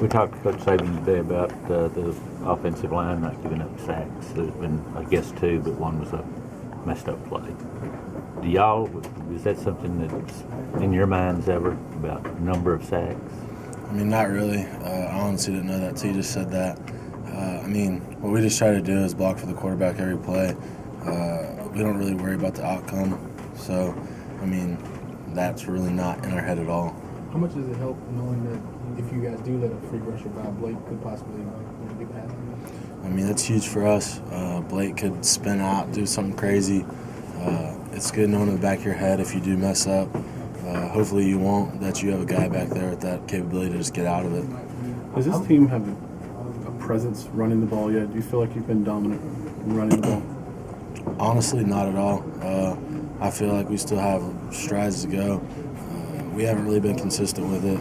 We talked to Coach Saban today about the offensive line not giving up sacks. There's been, I guess, 2, but one was a messed up play. Is that something that's in your minds ever about number of sacks? I mean, not really. I honestly didn't know that till you just said that. I mean, what we just try to do is block for the quarterback every play. We don't really worry about the outcome. So, I mean, that's really not in our head at all. How much does it help knowing that if you guys do let a free rusher by, Blake could possibly get past him? I mean, that's huge for us. Blake could spin out, do something crazy. It's good knowing in the back of your head if you do mess up. Hopefully you won't, that you have a guy back there with that capability to just get out of it. Does this team have a presence running the ball yet? Do you feel like you've been dominant in running the ball? Honestly, not at all. I feel like we still have strides to go. We haven't really been consistent with it.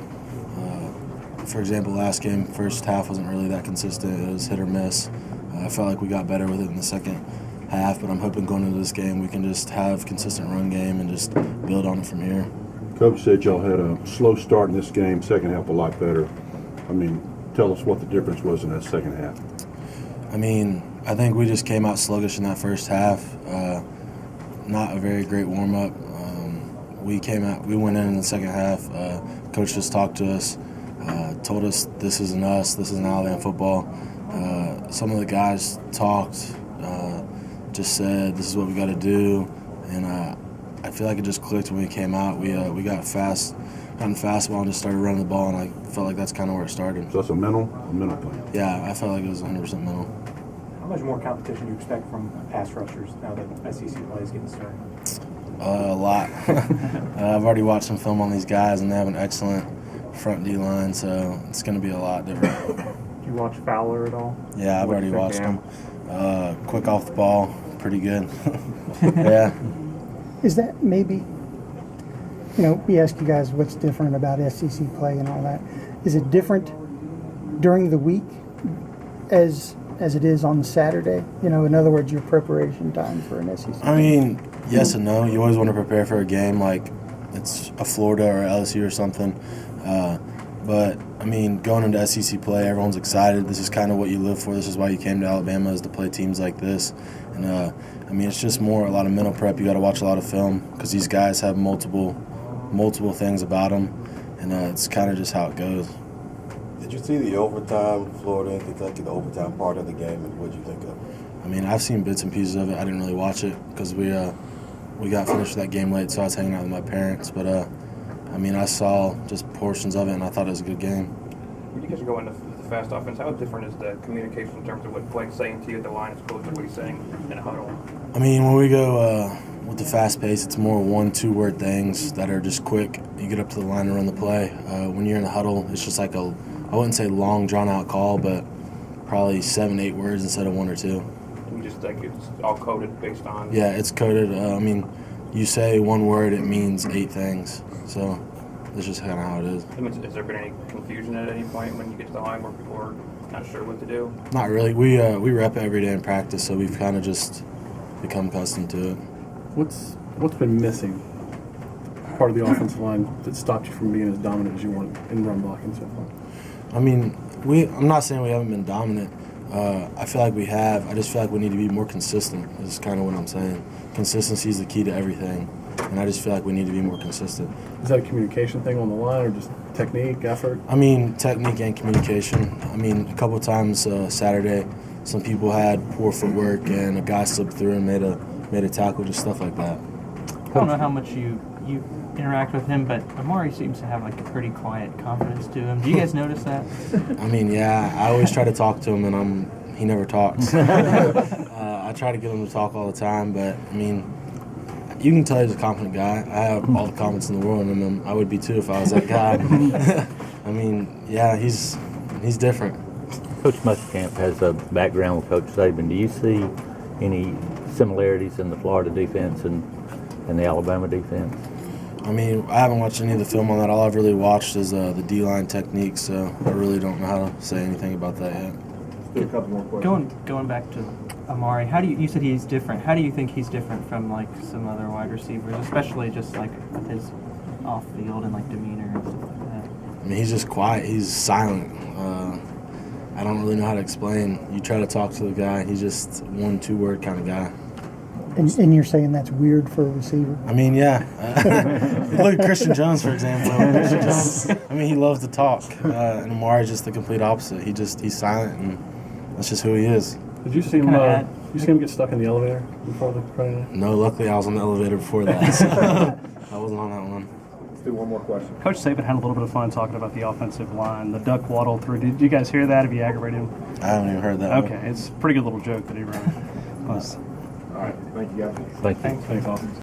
For example, last game, first half wasn't really that consistent. It was hit or miss. I felt like we got better with it in the second half, but I'm hoping going into this game we can just have consistent run game and just build on it from here. Coach said y'all had a slow start in this game, second half a lot better. I mean, tell us what the difference was in that second half. I mean, I think we just came out sluggish in that first half. Not a very great warm-up. We went in the second half. Coach just talked to us, told us this isn't us, this isn't Alabama football. Some of the guys talked, just said this is what we got to do, and I feel like it just clicked when we came out. We got gotten fastball and just started running the ball, and I felt like that's kind of where it started. So that's a mental thing. Yeah, I felt like it was 100% mental. How much more competition do you expect from pass rushers now that SEC play is getting started? A lot. I've already watched some film on these guys, and they have an excellent front D line, so it's going to be a lot different. Do you watch Fowler at all? Yeah, I've already watched him. Quick off the ball, pretty good. Yeah. Is that maybe, we asked you guys what's different about SEC play and all that. Is it different during the week as it is on Saturday? In other words, your preparation time for an SEC. I mean, yes and no. You always want to prepare for a game like it's a Florida or LSU or something. But, I mean, going into SEC play, everyone's excited. This is kind of what you live for. This is why you came to Alabama, is to play teams like this. And, I mean, it's just a lot of mental prep. You got to watch a lot of film because these guys have multiple things about them. And it's kind of just how it goes. Did you see the overtime, Florida and Kentucky, the overtime part of the game, and what did you think of it? I mean, I've seen bits and pieces of it. I didn't really watch it because we got finished with that game late, so I was hanging out with my parents. But, I mean, I saw just portions of it, and I thought it was a good game. When you guys are going to the fast offense, how different is the communication in terms of what Blake's saying to you at the line as opposed to what he's saying in a huddle? I mean, when we go with the fast pace, it's more 1-2 word things that are just quick. You get up to the line and run the play. When you're in the huddle, it's just like I wouldn't say long, drawn-out call, but probably 7-8 words instead of 1 or 2. You just think it's all coded based on? Yeah, it's coded. I mean, you say 1 word, it means 8 things. So that's just kind of how it is. Has there been any confusion at any point when you get to the line where people are not sure what to do? Not really. We rep it every day in practice, so we've kind of just become accustomed to it. What's been missing? Part of the offensive line that stopped you from being as dominant as you want in run blocking so far? I mean, I'm not saying we haven't been dominant. I feel like we have. I just feel like we need to be more consistent. Is kind of what I'm saying. Consistency is the key to everything, and I just feel like we need to be more consistent. Is that a communication thing on the line, or just technique, effort? I mean, technique and communication. I mean, a couple of times Saturday, some people had poor footwork, and a guy slipped through and made a tackle, just stuff like that. I don't know how much you interact with him, but Amari seems to have like a pretty quiet confidence to him. Do you guys notice that? I mean, yeah, I always try to talk to him, and he never talks. I try to get him to talk all the time, but I mean, you can tell he's a confident guy. I have all the confidence in the world in him. I would be too if I was that guy. I mean, yeah, he's different. Coach Muskamp has a background with Coach Saban. Do you see any similarities in the Florida defense and the Alabama defense? I mean, I haven't watched any of the film on that. All I've really watched is the D-line technique, so I really don't know how to say anything about that yet. A couple more questions. Going back to Amari, you said he's different. How do you think he's different from like some other wide receivers, especially just like with his off field and like demeanor and stuff like that? I mean, he's just quiet. He's silent. I don't really know how to explain. You try to talk to the guy, he's just 1-2 word kind of guy. And you're saying that's weird for a receiver? I mean, yeah. Look at Christian Jones, for example. Christian Jones, I mean, he loves to talk. And Amari's just the complete opposite. He's silent, and that's just who he is. Did you see him? Kinda You see him get stuck in the elevator before the Friday night? No, luckily I was on the elevator before that, so I wasn't on that one. Let's do one more question. Coach Saban had a little bit of fun talking about the offensive line, the duck waddle through. Did you guys hear that? Have you aggravated him? I haven't even heard that Okay, it's a pretty good little joke that he wrote. All right. Thank you, guys. Thank you. Thanks, awesome.